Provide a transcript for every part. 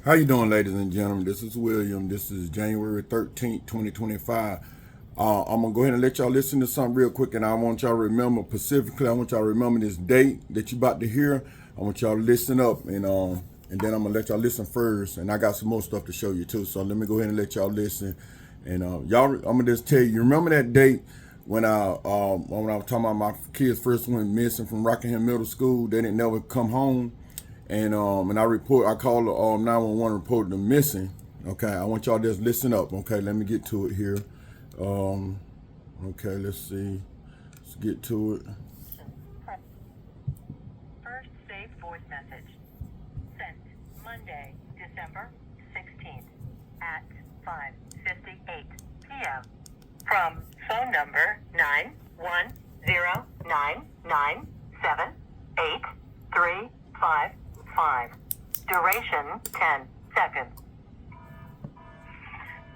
How you doing, ladies and gentlemen? This is William. This is January 13th, 2025. I'm going to go ahead and let y'all listen to something real quick, and I want y'all to remember, specifically, I want y'all to remember this date that you about to hear. I want y'all to listen up, and then I'm going to let y'all listen first, and I got some more stuff to show you, too. So let me go ahead and let y'all listen. And y'all, I'm going to just tell you, remember that date when I was talking about my kids first went missing from Rockingham Middle School? They didn't never come home. And I called the 911, reported them missing. Okay, I want y'all to just listen up. Okay, let me get to it here. Okay, let's see. Let's get to it. First saved voice message sent Monday, December 16th at 5:58 p.m. from phone number 910997835. Duration 10 seconds.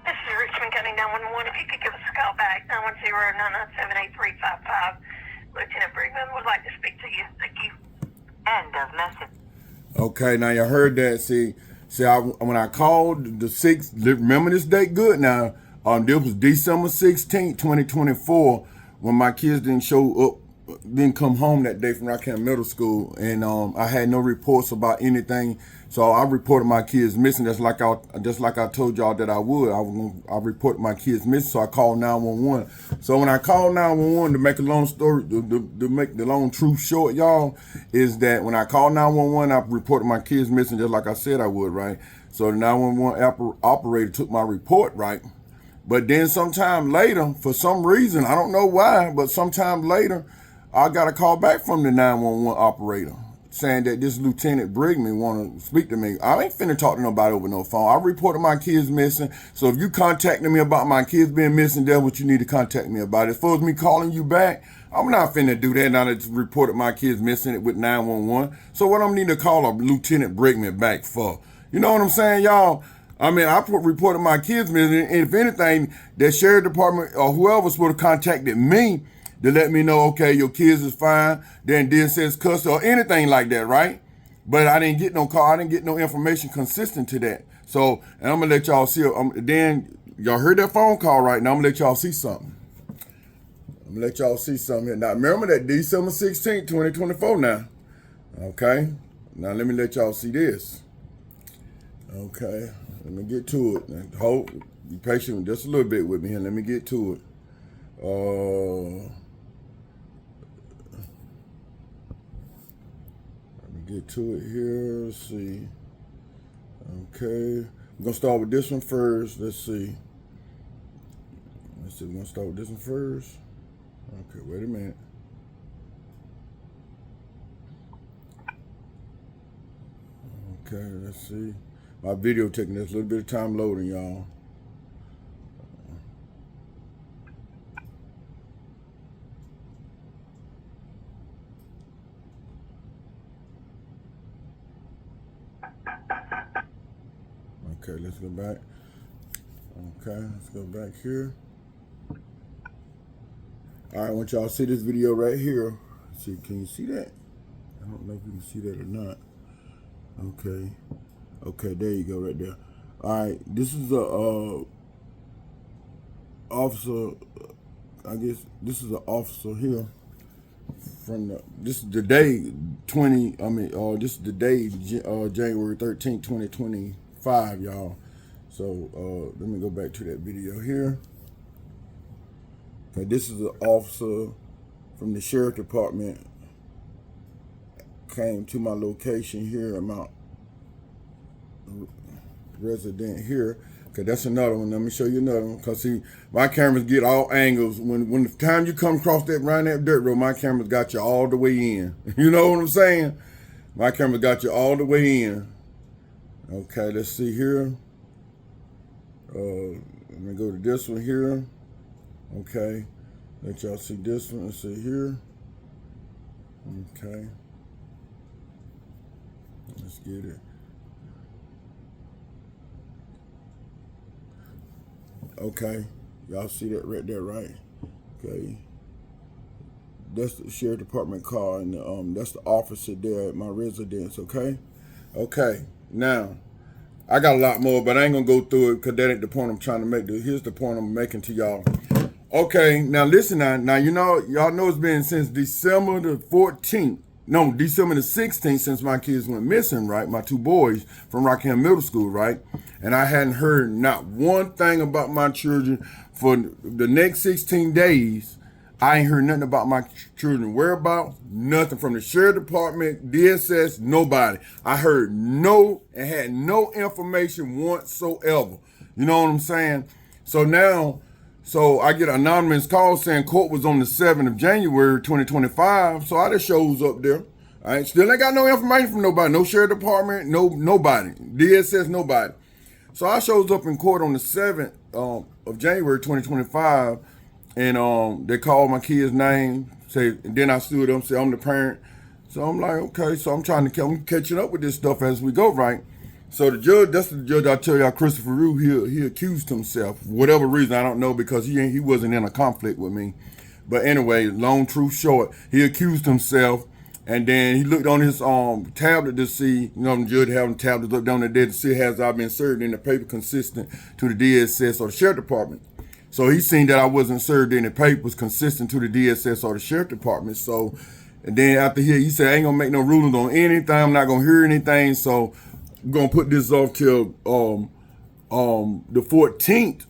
This is Richmond County 911. If you could give us a call back, 910-997-8355. Lieutenant Brigman would like to speak to you. Thank you. End of message. Okay, now you heard that. See, when I called the 6th, remember this date good now. This was December 16th, 2024, when my kids didn't show up, didn't come home that day from Rockingham Middle School, and I had no reports about anything. So I reported my kids missing, just like I told y'all that I would. I reported my kids missing, so I called 911. So when I called 911, to make a long story, to make the long truth short, y'all, is that when I called 911, I reported my kids missing, just like I said I would, right? So the 911 operator took my report, right? But then sometime later, for some reason, I don't know why, but sometime later, I got a call back from the 911 operator saying that this Lieutenant Brigman want to speak to me. I ain't finna talk to nobody over no phone. I reported my kids missing. So if you contacting me about my kids being missing, that's what you need to contact me about. As far as me calling you back, I'm not finna do that now that you reported my kids missing it with 911. So what I'm need to call a Lieutenant Brigman back for? You know what I'm saying, y'all? I mean, I reported my kids missing, and if anything, the sheriff department or whoever's supposed to contacted me to let me know, okay, your kids is fine, then says custody or anything like that, right? But I didn't get no call. I didn't get no information consistent to that. So, and I'm gonna let y'all see. Then y'all heard that phone call, right? Now I'm gonna let y'all see something. I'm gonna let y'all see something here. Now remember that December 16th, 2024. Now, okay. Now let me let y'all see this. Okay, let me get to it. Now, be patient just a little bit with me here. Let me get to it. Get to it here. Let's see. Okay, we're gonna start with this one first. Let's see. We're gonna start with this one first. Okay, wait a minute. Okay, let's see. My video taking this a little bit of time loading, y'all. Okay, let's go back. Okay, let's go back here. All right, I want y'all to see this video right here. Let's see, can you see that? I don't know if you can see that or not. Okay. Okay, there you go, right there. All right, this is a officer. I guess this is an officer here from this is the day this is the day January 13th, 2025, y'all. So let me go back to that video here. Okay, this is an officer from the sheriff department came to my location here. I'm out resident here. Okay, that's another one. Let me show you another one. Cause see, my cameras get all angles. When the time you come across around that dirt road, my cameras got you all the way in. You know what I'm saying? My camera got you all the way in. Okay, let's see here. Let me go to this one here. Okay, let y'all see this one. Let's see here. Okay, let's get it. Okay, y'all see that right there, right? Okay, that's the sheriff department car, and that's the officer there at my residence. Okay, now I got a lot more, but I ain't gonna go through it because that ain't the point I'm trying to make. Here's the point I'm making to y'all. Okay, now listen now y'all know it's been since December the 14th. No, December the 16th since my kids went missing, right? My two boys from Rockham Middle School, right? And I hadn't heard not one thing about my children for the next 16 days. I ain't heard nothing about my children whereabouts, nothing from the sheriff department, DSS, nobody. I heard no and had no information whatsoever. You know what I'm saying? So now, so I get an anonymous call saying court was on the 7th of January, 2025. So I just shows up there. I still ain't got no information from nobody, no sheriff department, nobody, DSS, nobody. So I shows up in court on the 7th of January, 2025. And they called my kid's name. And then I stood up and said, I'm the parent. So I'm like, okay. So I'm catching up with this stuff as we go, right? So the judge, that's the judge I tell y'all, Christopher Rue, he accused himself. For whatever reason, I don't know, because he wasn't in a conflict with me. But anyway, long truth short, he accused himself. And then he looked on his tablet to see, the judge having tablets up down there to see has I been served in the paper consistent to the DSS or the sheriff department. So he seen that I wasn't served in the papers consistent to the DSS or the sheriff department. So, and then after he said, I ain't gonna make no rulings on anything. I'm not gonna hear anything. So I'm gonna put this off till the 14th,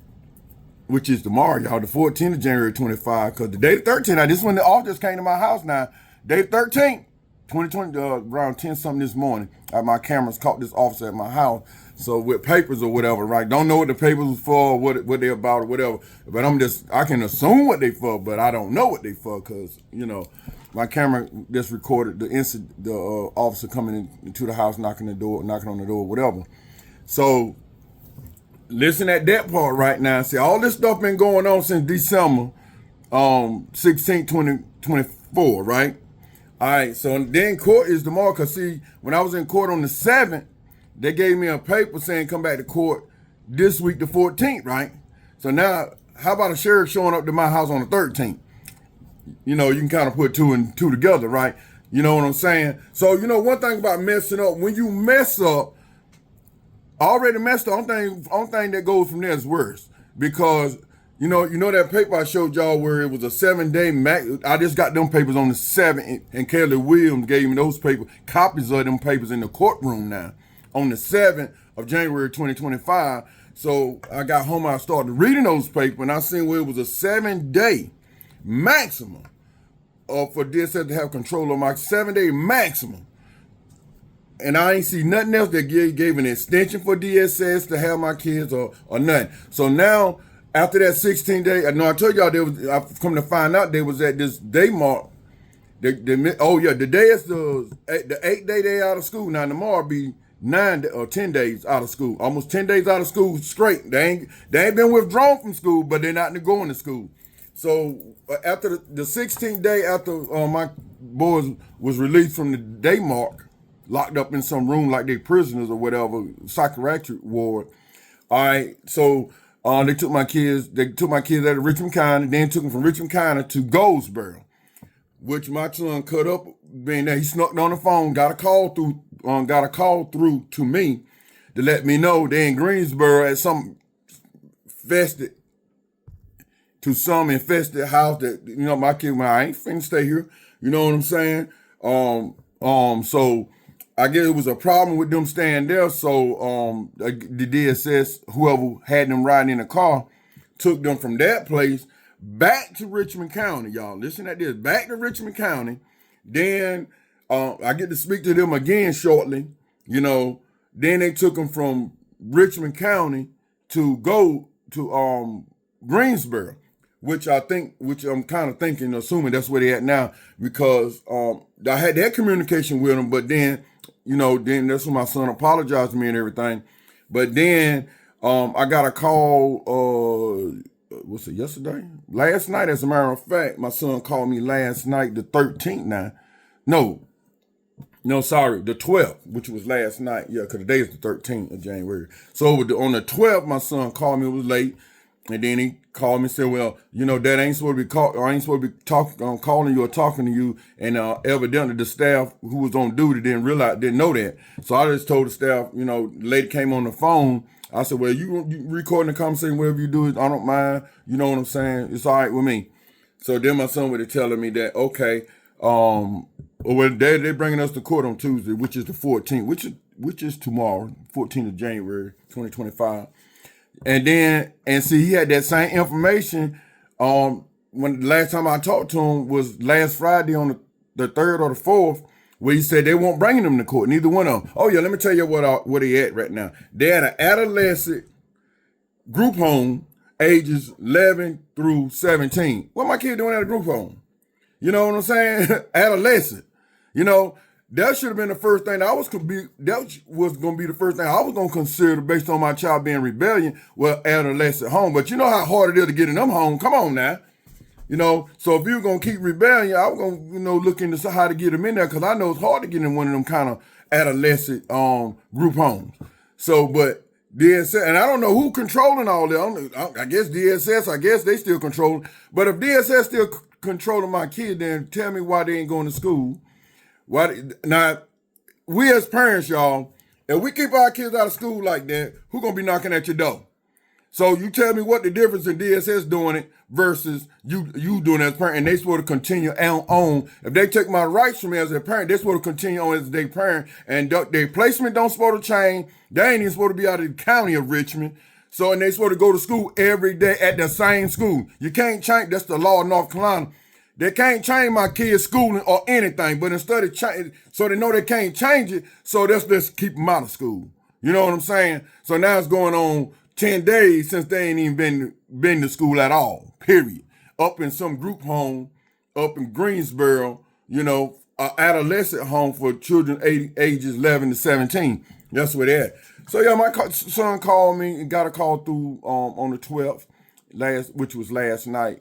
which is tomorrow, y'all. The 14th of January 25. Cause the day the 13th, this when the officers came to my house now. Day 13th, 2020, around 10 something this morning. My cameras caught this officer at my house. So with papers or whatever, right? Don't know what the papers was for, what they about or whatever. But I can assume what they for, but I don't know what they for because, my camera just recorded the incident, the officer coming into the house, knocking on the door, whatever. So listen at that part right now. See, all this stuff been going on since December 16, 2024, right? All right, so then court is tomorrow, because see, when I was in court on the 7th, they gave me a paper saying come back to court this week, the 14th, right? So now, how about a sheriff showing up to my house on the 13th? You can kind of put two and two together, right? You know what I'm saying? So, one thing about messing up, when you mess up, already messed up, only thing that goes from there is worse. Because, you know that paper I showed y'all where it was a 7-day max. I just got them papers on the 7th, and Kelly Williams gave me those papers, copies of them papers in the courtroom now, on the 7th of January 2025. So I got home, I started reading those papers, and I seen where it was a 7-day maximum for DSS to have control of my 7-day maximum. And I ain't see nothing else that gave an extension for DSS to have my kids or nothing. So now, after that 16 day, I told y'all I've come to find out they was at this day mark. The day is the 8th day they out of school. Now tomorrow be 9 or 10 days out of school. Almost 10 days out of school straight. They ain't been withdrawn from school, but they're not going to school. So after the 16th day after my boys was released from the day mark, locked up in some room like they prisoners or whatever, psychiatric ward. All right, so they took my kids out of Richmond County, then took them from Richmond County to Goldsboro, which my son cut up, being there. He snuck on the phone, got a call through to me to let me know they in Greensboro at some infested house that, my kid, I ain't finna stay here. You know what I'm saying? So I guess it was a problem with them staying there. So the DSS, whoever had them riding in the car, took them from that place back to Richmond County, y'all. Listen at this, back to Richmond County. Then I get to speak to them again shortly. Then they took them from Richmond County to go to Greensboro, which I'm kind of thinking, assuming that's where they at now, because I had that communication with them, but then, then that's when my son apologized to me and everything. But then I got a call, yesterday? Last night, as a matter of fact, my son called me last night, the 13th now. The 12th, which was last night. Yeah, because today is the 13th of January. So on the 12th, my son called me. It was late. And then he called me and said, well, Dad, I ain't supposed to be I ain't supposed to be calling you or talking to you. And evidently the staff who was on duty didn't know that. So I just told the staff, the lady came on the phone. I said, well, you recording the conversation, whatever you do, I don't mind. You know what I'm saying? It's all right with me. So then my son was telling me that, okay, well, they're bringing us to court on Tuesday, which is the 14th, which is tomorrow, 14th of January, 2025. And see, he had that same information. When the last time I talked to him was last Friday on the 3rd or the 4th, where he said they won't bring them to court, neither one of them. Oh yeah, let me tell you where they at right now. They're at an adolescent group home, ages 11 through 17. What my kid doing at a group home? You know what I'm saying? Adolescent. That should have been the first thing that was going to be the first thing I was going to consider based on my child being rebellion. Well, adolescent home, but you know how hard it is to get in them home. Come on now, So if you were going to keep rebellion, I was going to, look into how to get them in there because I know it's hard to get in one of them kind of adolescent group homes. So, but DSS, and I don't know who controlling all that. I guess DSS. I guess they still controlling. But if DSS still controlling my kid, then tell me why they ain't going to school. Now, we as parents, y'all, if we keep our kids out of school like that, who gonna be knocking at your door? So you tell me what the difference in DSS doing it versus you doing it as a parent, and they supposed to continue on. If they take my rights from me as a parent, they supposed to continue on as their parent, and their placement don't supposed to change. They ain't even supposed to be out of the county of Richmond. So, and they supposed to go to school every day at the same school. You can't change, that's the law of North Carolina. They can't change my kids' schooling or anything, but instead of change, so they know they can't change it, so let's keep them out of school. You know what I'm saying? So now it's going on 10 days since they ain't even been to school at all, period. Up in some group home, up in Greensboro, an adolescent home for children ages 11 to 17. That's where they're at. So yeah, my son called me and got a call through on the 12th, which was last night.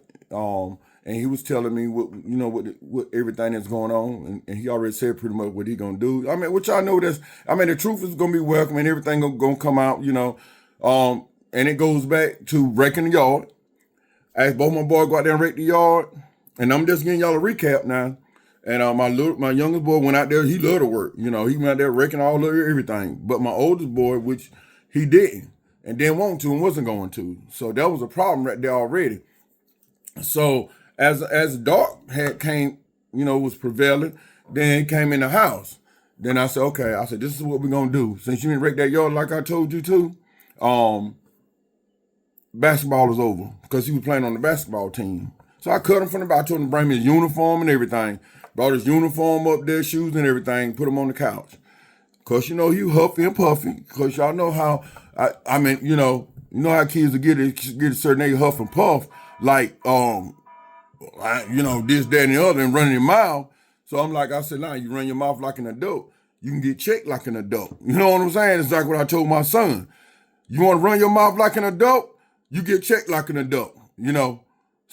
And he was telling me what everything that's going on, and he already said pretty much what he gonna do. I mean, which I know the truth is gonna be welcome, and everything gonna come out, and it goes back to raking the yard. I asked both my boys go out there and rake the yard, and I'm just giving y'all a recap now. And my youngest boy went out there, he loved to work, he went out there raking all of everything. But my oldest boy, which he didn't, and didn't want to and wasn't going to, so that was a problem right there already. So as dark came, was prevalent, then it came in the house. Then I said, okay, this is what we're gonna do. Since you didn't rake that yard like I told you to, basketball is over. Because he was playing on the basketball team. So I cut him from the back. I told him to bring me his uniform and everything. Brought his uniform up there, shoes and everything, put him on the couch. Cause he huffy and puffy. Cause y'all know how you know how kids will get a certain age, huff and puff, like this, that, and the other, and running your mouth. So I'm like, I said, nah, you run your mouth like an adult, you can get checked like an adult. You know what I'm saying? It's like what I told my son. You want to run your mouth like an adult, you get checked like an adult.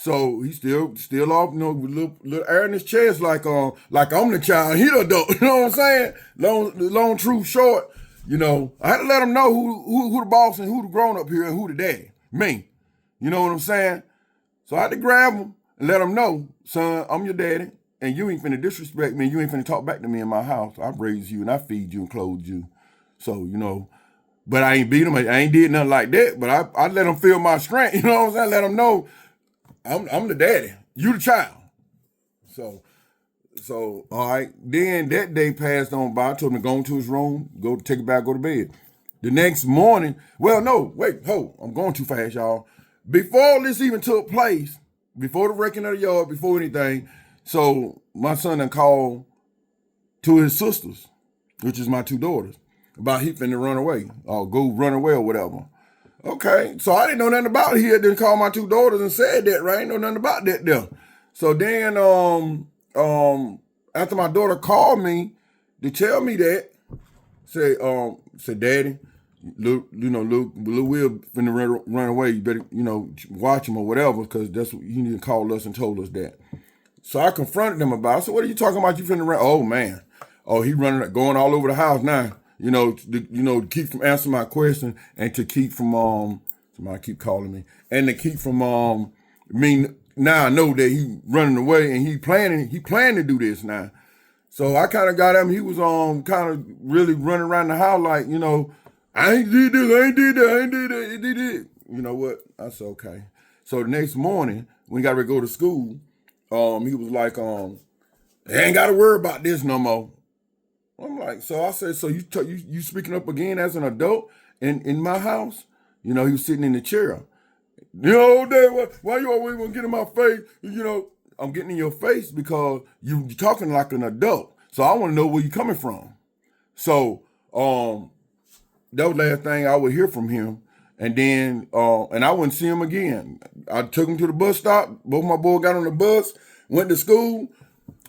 So he still off, with little air in his chest, like I'm the child, he the adult. You know what I'm saying? Long truth short, I had to let him know who the boss and who the grown up here and who the daddy. Me. You know what I'm saying? So I had to grab him and let him know, son, I'm your daddy, and you ain't finna disrespect me, and you ain't finna talk back to me in my house. I raised you and I feed you and clothe you. So, but I ain't beat him. I ain't did nothing like that, but I let him feel my strength. You know what I'm saying? Let him know I'm the daddy. You the child. So all right. Then that day passed on by. I told him to go into his room, go take a bath, go to bed. The next morning, I'm going too fast, y'all. Before all this even took place, before the wrecking of the yard, before anything, so my son then called to his sisters, which is my two daughters, about he finna run away or go run away or whatever. Okay, so I didn't know nothing about it. He had then called my two daughters and said that, right? I ain't know nothing about that there. So then, after my daughter called me to tell me that, said, Daddy, Lil Will finna run away. You better, watch him or whatever, because that's what he need to call us and told us that. So I confronted him about it. I said, what are you talking about? You finna run? Oh man, he going all over the house now. To keep from answering my question and to keep from Somebody keep calling me. And they keep from now I know that he running away and he planning to do this now. So I kind of got him. He was kind of really running around the house like, I ain't did this, I ain't did that, I ain't did that, he did it. You know what? I said, okay. So the next morning, when he got ready to go to school, he was like, they ain't got to worry about this no more. I'm like, so I said, so you speaking up again as an adult in my house? He was sitting in the chair. Dad, why you always want to get in my face? I'm getting in your face because you're talking like an adult. So I want to know where you're coming from. So that was the last thing I would hear from him. And then, and I wouldn't see him again. I took him to the bus stop. Both my boys got on the bus, went to school.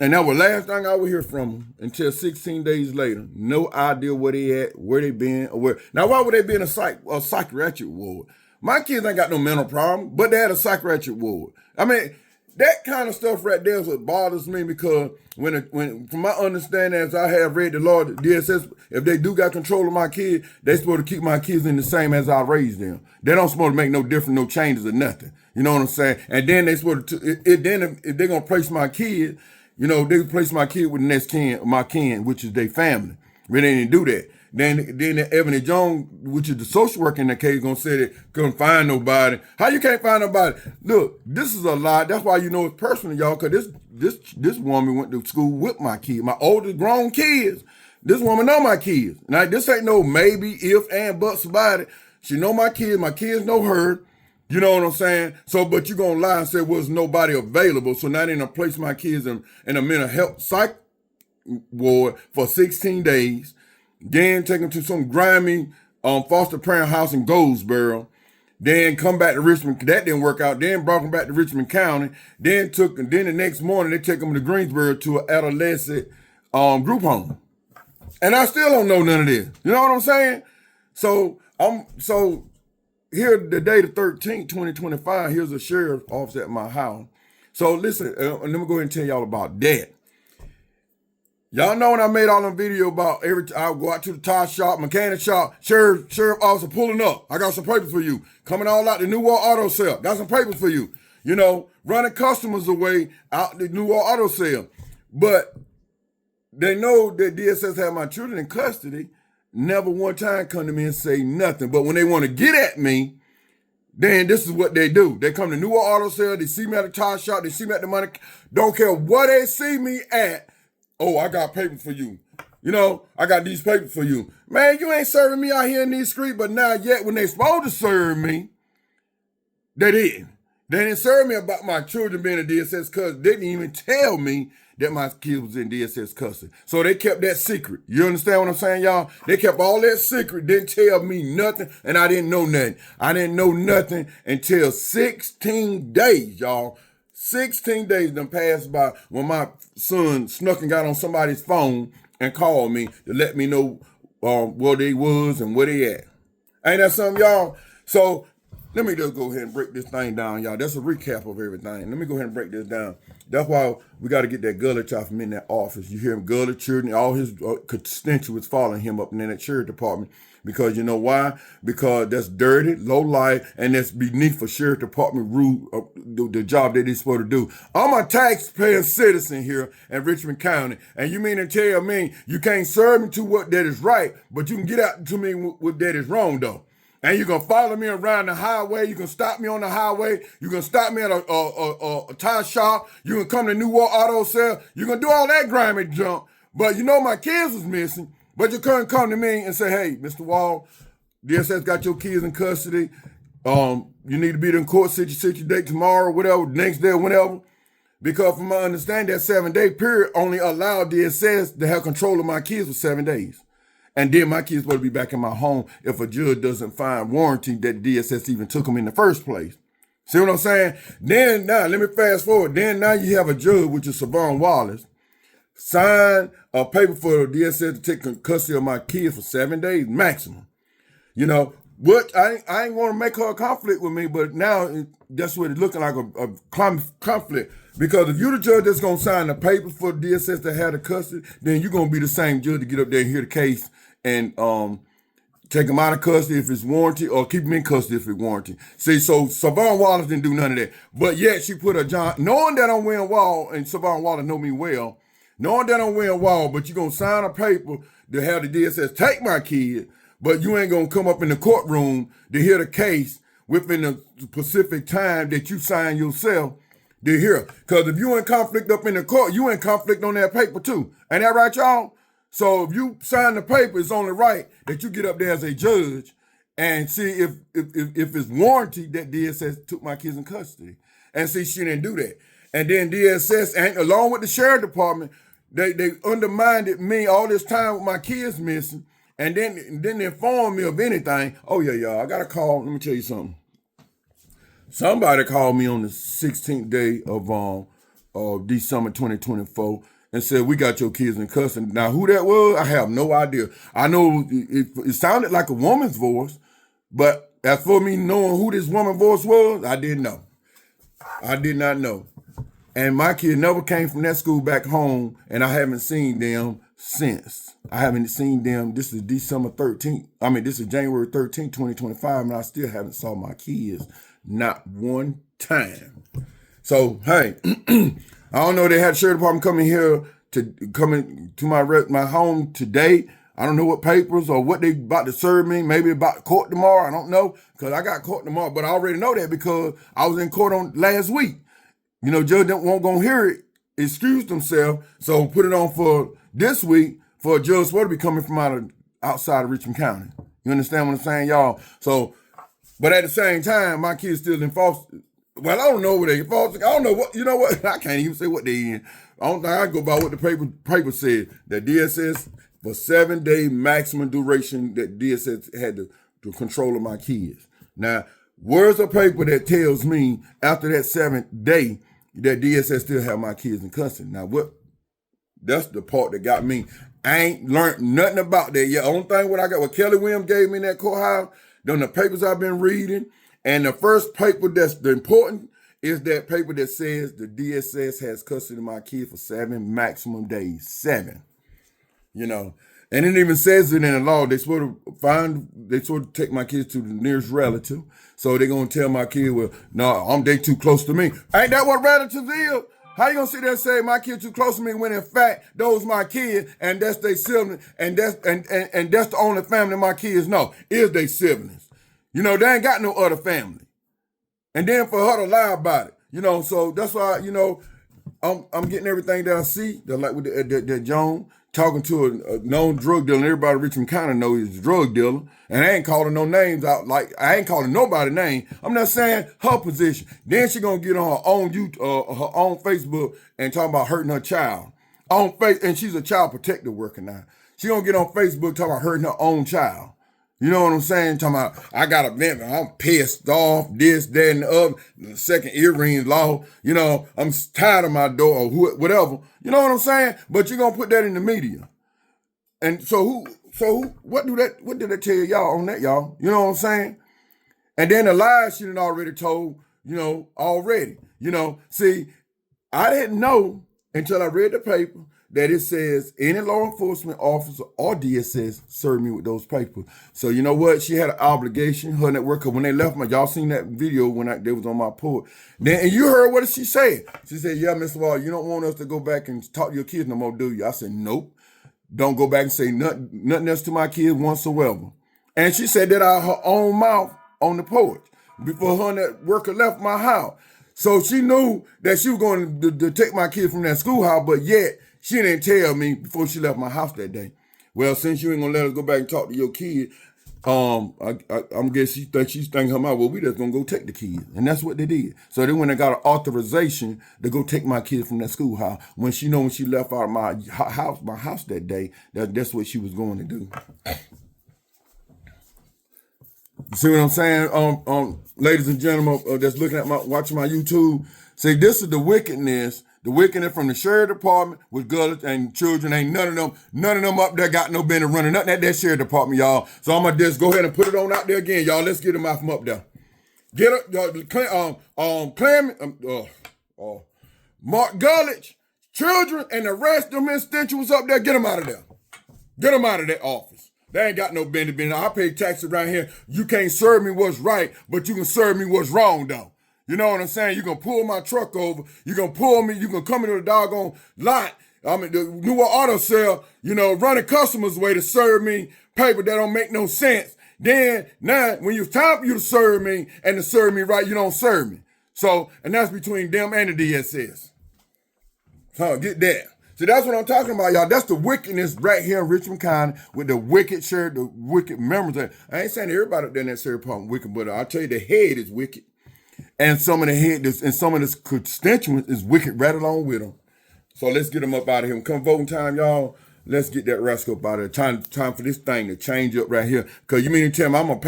And that was the last thing I would hear from him until 16 days later. No idea where they at, where they been, or where. Now, why would they be in a psychiatric ward? My kids ain't got no mental problem, but they had a psychiatric ward. I mean, that kind of stuff right there is what bothers me because when from my understanding, as I have read the law, the DSS, if they do got control of my kid, they supposed to keep my kids in the same as I raised them. They don't supposed to make no difference, no changes or nothing. You know what I'm saying? And then they supposed to, if they're going to place my kid, they place my kid with the next kin, which is their family. But they didn't do that. Then Ebony Jones, which is the social worker in the case, gonna say that couldn't find nobody. How you can't find nobody? Look, this is a lie. That's why you know it's personal, y'all, because this woman went to school with my kid, my oldest grown kids. This woman know my kids. Now, this ain't no maybe, if, and, buts about it. She know my kids know her. You know what I'm saying? So, but you gonna lie and say was nobody available. So now they gonna place my kids in a mental health psych ward for 16 days. Then take them to some grimy foster parent house in Goldsboro. Then come back to Richmond. That didn't work out. Then brought them back to Richmond County. Then the next morning they take them to Greensboro to an adolescent group home. And I still don't know none of this. You know what I'm saying? So here the day the 13th, 2025, here's a sheriff's office at my house. So listen, let me go ahead and tell y'all about that. Y'all know when I made all them video about I go out to the tire shop, mechanic shop, sheriff officer pulling up. I got some papers for you. Coming all out the New World Auto Sale. Got some papers for you. Running customers away out the New World Auto Sale. But they know that DSS have my children in custody. Never one time come to me and say nothing. But when they want to get at me, then this is what they do. They come to New World Auto Sale. They see me at the tire shop. They see me at the money. Don't care what they see me at. Oh, I got papers for you. I got these papers for you. Man, you ain't serving me out here in these streets, but now yet when they supposed to serve me, they didn't. They didn't serve me about my children being in DSS custody. They didn't even tell me that my kid was in DSS custody. So they kept that secret. You understand what I'm saying, y'all? They kept all that secret, didn't tell me nothing, and I didn't know nothing. I didn't know nothing until 16 days, y'all. 16 days done passed by when my son snuck and got on somebody's phone and called me to let me know where they was and where they at. Ain't that something, y'all? So let me just go ahead and break this thing down, y'all. That's a recap of everything. Let me go ahead and break this down. That's why we got to get that Gullet off him in that office. You hear him, Gullet, children, all his constituents following him up in that sheriff department. Because you know why? Because that's dirty, low life, and that's beneath a sheriff department rule, the job that they're supposed to do. I'm a taxpaying citizen here in Richmond County, and you mean to tell me you can't serve me to what that is right, but you can get out to me what that is wrong, though. And you're going to follow me around the highway. You can stop me on the highway. You can stop me at a tire shop. You can come to New World Auto Sale. You can do all that grimy junk. But my kids was missing. But you couldn't come to me and say, hey, Mr. Wall, DSS got your kids in custody. You need to be in court, set your date tomorrow, whatever, next day, whenever. Because from my understanding, that 7-day period only allowed DSS to have control of my kids for 7 days. And then my kids will be back in my home if a judge doesn't find warranty that DSS even took them in the first place. See what I'm saying? Then now, let me fast forward. Then now you have a judge, which is Savon Wallace, sign a paper for the DSS to take custody of my kids for 7 days maximum. What I ain't want to make her a conflict with me, but now that's what it's looking like, a conflict. Because if you're the judge that's going to sign the paper for the DSS to have the custody, then you're going to be the same judge to get up there and hear the case and take them out of custody if it's warranted, or keep them in custody if it's warranted. See, so Savon Wallace didn't do none of that. But yet she put a John, knowing that I'm wearing Wall, and Savon Wallace know me well, knowing that I'm wearing Wall, but you're going to sign a paper to have the DSS take my kid, but you ain't going to come up in the courtroom to hear the case within the specific time that you sign yourself to hear. Because if you in conflict up in the court, you in conflict on that paper too. Ain't that right, y'all? So if you sign the paper, it's only right that you get up there as a judge and see if it's warranted that DSS took my kids in custody. And see, she didn't do that. And then DSS, and along with the sheriff department, they undermined me all this time with my kids missing, and then they informed me of anything. Oh yeah, y'all, I got a call. Let me tell you something. Somebody called me on the 16th day of December 2024 and said, we got your kids in custody. Now, who that was, I have no idea. I know it sounded like a woman's voice, but as for me knowing who this woman's voice was, I didn't know. I did not know. And my kid never came from that school back home, and I haven't seen them since. I haven't seen them. This is December 13th. This is January 13th, 2025, and I still haven't saw my kids not one time. So, hey, I don't know. They had the sheriff department coming here to my home today. I don't know what papers or what they about to serve me. Maybe about court tomorrow. I don't know, because I got court tomorrow. But I already know that because I was in court on last week. You know, judge won't gonna hear it, excuse themselves, so put it on for this week for a judge supposed to be coming from outside of Richmond County. You understand what I'm saying, y'all? So, but at the same time, my kids still in foster. Well, I don't know what they foster. I don't know what, you know what? I can't even say what they in. I don't think I go by what the paper said. That DSS for 7-day maximum duration that DSS had to control of my kids. Now, where's a paper that tells me after that 7th day that DSS still have my kids in custody? Now, that's the part that got me. I ain't learned nothing about that yet. Only thing what Kelly Williams gave me in that courthouse, the papers I've been reading, and the first paper that's the important is that paper that says the DSS has custody of my kids for 7 maximum days. 7. You know. And it even says it in the law. They sort of take my kids to the nearest relative. So they're gonna tell my kid, well, no, they too close to me. Ain't that what relatives is? How you gonna sit there and say my kid too close to me when in fact those my kids and that's their siblings and that's the only family my kids know is their siblings. You know, they ain't got no other family. And then for her to lie about it, you know, so that's why, you know, I'm getting everything that I see. That like with that Joan talking to a known drug dealer, and everybody in Richmond County knows he's a drug dealer. And I ain't calling no names out, like I ain't calling nobody's name. I'm not saying her position. Then she gonna get on her own her own Facebook and talking about hurting her child. And she's a child protective worker now. She gonna get on Facebook talking about hurting her own child. You know what I'm saying? Talking about, I got a vent, I'm pissed off, this, that, and the other, the second earring law, you know, I'm tired of my door or whatever. You know what I'm saying? But you're going to put that in the media. And what did that tell y'all on that, y'all? You know what I'm saying? And then the lies she done already told, you know, already. You know, see, I didn't know until I read the paper that it says any law enforcement officer or DSS served me with those papers. So you know what? She had an obligation, her network, because when they left y'all seen that video when they was on my porch. Then, and you heard what she said. She said, yeah, Mr. Wall, you don't want us to go back and talk to your kids no more, do you? I said, nope. Don't go back and say nothing else to my kids whatsoever. And she said that out of her own mouth on the porch before her and that worker left my house. So she knew that she was going to take my kids from that schoolhouse, but yet she didn't tell me before she left my house that day. Well, since you ain't gonna let us go back and talk to your kid, I'm guess she's thinking her mind, well, we just gonna go take the kid. And that's what they did. So they went and got an authorization to go take my kid from that schoolhouse. When she left out of my house that day, that's what she was going to do. You see what I'm saying? Ladies and gentlemen that's looking at watching my YouTube, see, this is the wickedness from the sheriff department with girls and children. Ain't none of them up there got no business running nothing at that sheriff department, y'all. So I'm gonna just go ahead and put it on out there again, y'all. Let's get them out from up there. Get up, Mark Gullich, children, and the rest of them instinctuals up there. Get them out of there. Get them out of that office. They ain't got no business. I pay taxes around here. You can't serve me what's right, but you can serve me what's wrong, though. You know what I'm saying? You gonna pull my truck over. You gonna pull me. You gonna come into the doggone lot. I mean, the newer auto sale, running customers' way to serve me paper that don't make no sense. Then, now, when it's time for you to serve me and to serve me right, you don't serve me. So, and that's between them and the DSS. So, get that. See, that's what I'm talking about, y'all. That's the wickedness right here in Richmond County with the wicked sheriff, the wicked members. I ain't saying everybody up there in that sheriff department wicked, but I'll tell you the head is wicked. And some of the head and some of the constituents is wicked right along with them. So let's get them up out of here. Come voting time, y'all. Let's get that rascal up out of here. Time for this thing to change up right here. Because you mean to tell me I'm a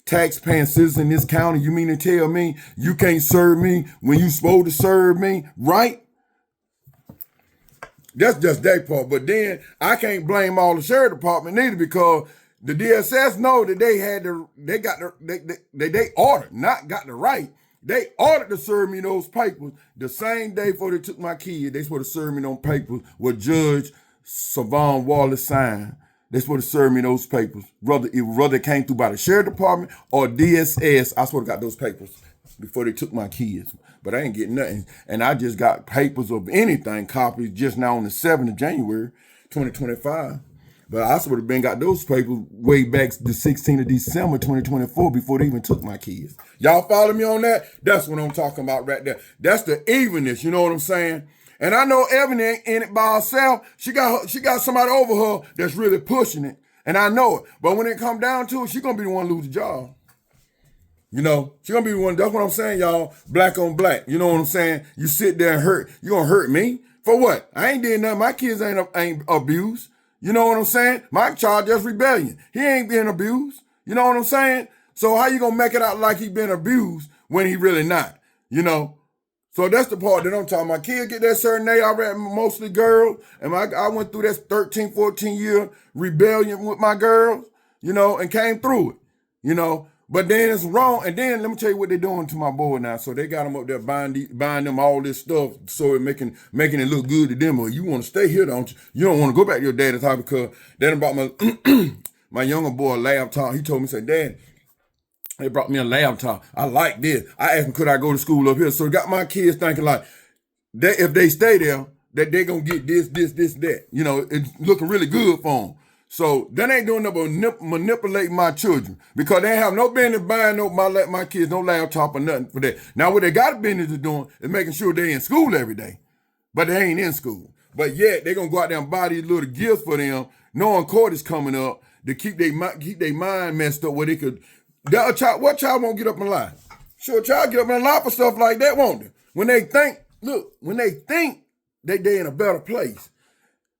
tax-paying citizen in this county? You mean to tell me you can't serve me when you supposed to serve me, right? That's just their part. But then I can't blame all the sheriff department neither, because the DSS know that they ordered, not got the right. They ordered to serve me those papers the same day before they took my kid. They supposed to serve me those papers with Judge Savon Wallace signed. They supposed to serve me those papers. Whether it came through by the sheriff department or DSS, I supposed to got those papers before they took my kids. But I ain't getting nothing. And I just got papers of anything, copies just now on the 7th of January, 2025. But I would have been got those papers way back the 16th of December, 2024, before they even took my kids. Y'all follow me on that? That's what I'm talking about right there. That's the evenness, you know what I'm saying? And I know Evan ain't in it by herself. She got somebody over her that's really pushing it. And I know it. But when it come down to it, she's going to be the one to lose the job. She's going to be the one. That's what I'm saying, y'all. Black on black. You know what I'm saying? You sit there and hurt. You going to hurt me? For what? I ain't did nothing. My kids ain't abused. You know what I'm saying? My child just rebellion. He ain't being abused. You know what I'm saying? So how you gonna make it out like he been abused when he really not? So that's the part that I'm talking about. Kids get that certain age. I read mostly girls, and I went through that 13, 14 year rebellion with my girls, and came through it, But then it's wrong. And then let me tell you what they're doing to my boy now. So they got him up there buying them all this stuff, so it making it look good to them. Or you want to stay here, don't you? You don't want to go back to your daddy's house, because they done bought my younger boy a laptop. He told me, said, Dad, they brought me a laptop. I like this. I asked him, could I go to school up here? So it got my kids thinking like, if they stay there, that they gonna get this, that. It's looking really good for them. So that ain't doing nothing but manipulating my children, because they have no business buying my kids no laptop or nothing for that. Now what they got business is doing is making sure they in school every day, but they ain't in school. But yet they gonna go out there and buy these little gifts for them, knowing court is coming up, to keep their mind messed up where they could. What child won't get up and lie? Sure, a child get up and lie for stuff like that, won't they? When they think they in a better place.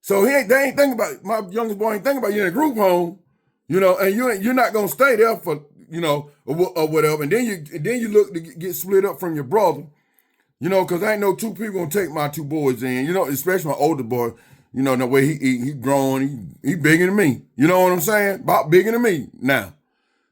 So they ain't thinking about, my youngest boy ain't thinking about you in a group home, and you're not gonna stay there for, or whatever. And then you look to get split up from your brother, because ain't no two people gonna take my two boys in, especially my older boy, the way he grown, he bigger than me. You know what I'm saying? About bigger than me now.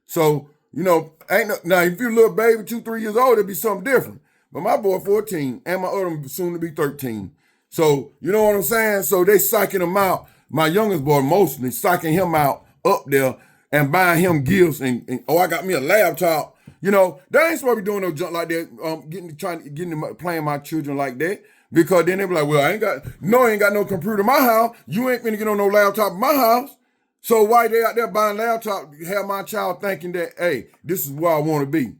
So, now if you're a little baby, 2-3 years old, it'd be something different. But my boy 14 and my other soon to be 13. So, you know what I'm saying? So they psyching him out, my youngest boy mostly, psyching him out up there and buying him gifts and I got me a laptop. They ain't supposed to be doing no junk like that, playing my children like that. Because then they be like, well, I ain't got no computer in my house. You ain't finna get on no laptop in my house. So why they out there buying laptop, have my child thinking that, hey, this is where I want to be.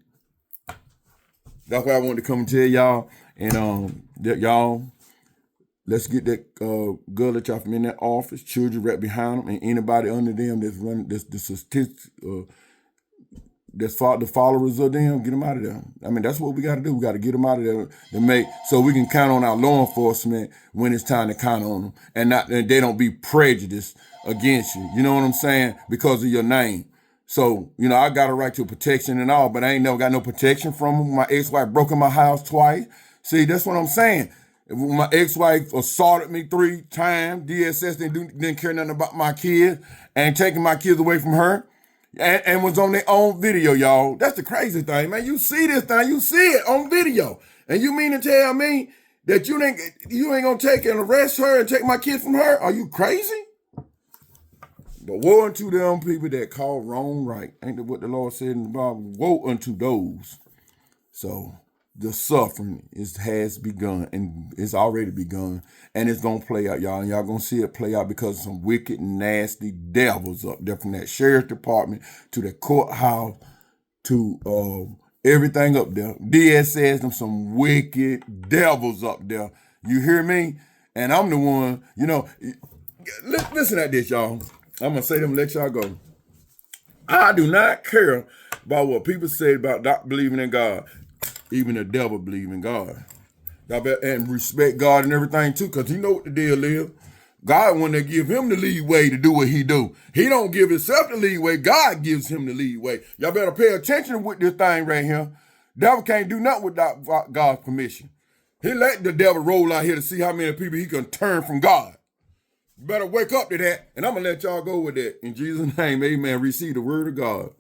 That's why I wanted to come and tell y'all. And y'all, let's get that girl that y'all from in that office, children right behind them, and anybody under them that's running the statistics, that's the followers of them, get them out of there. I mean, that's what we got to do. We got to get them out of there so we can count on our law enforcement when it's time to count on them, and they don't be prejudiced against you. You know what I'm saying? Because of your name. So, I got a right to protection and all, but I ain't never got no protection from them. My ex-wife broke in my house twice. See, that's what I'm saying. My ex-wife assaulted me 3 times. DSS didn't care nothing about my kids and taking my kids away from her. And was on their own video, y'all. That's the crazy thing, man. You see this thing, you see it on video. And you mean to tell me that you ain't gonna take and arrest her and take my kids from her? Are you crazy? But woe unto them people that call wrong right. Ain't that what the Lord said in the Bible? Woe unto those. So the suffering has begun, and it's already begun, and it's gonna play out, y'all. And y'all gonna see it play out because of some wicked, nasty devils up there, from that sheriff department to the courthouse to everything up there. DSS, them some wicked devils up there. You hear me? And I'm the one, listen at this, y'all. I'm gonna say them, let y'all go. I do not care about what people say about not believing in God. Even the devil believe in God. Y'all better, and respect God and everything too, because you know what the deal is. God, when they give him the leeway to do what he do, he don't give himself the leeway. God gives him the leeway. Y'all better pay attention with this thing right here. Devil can't do nothing without God's permission. He let the devil roll out here to see how many people he can turn from God. You better wake up to that, and I'm going to let y'all go with that. In Jesus' name, amen. Receive the word of God.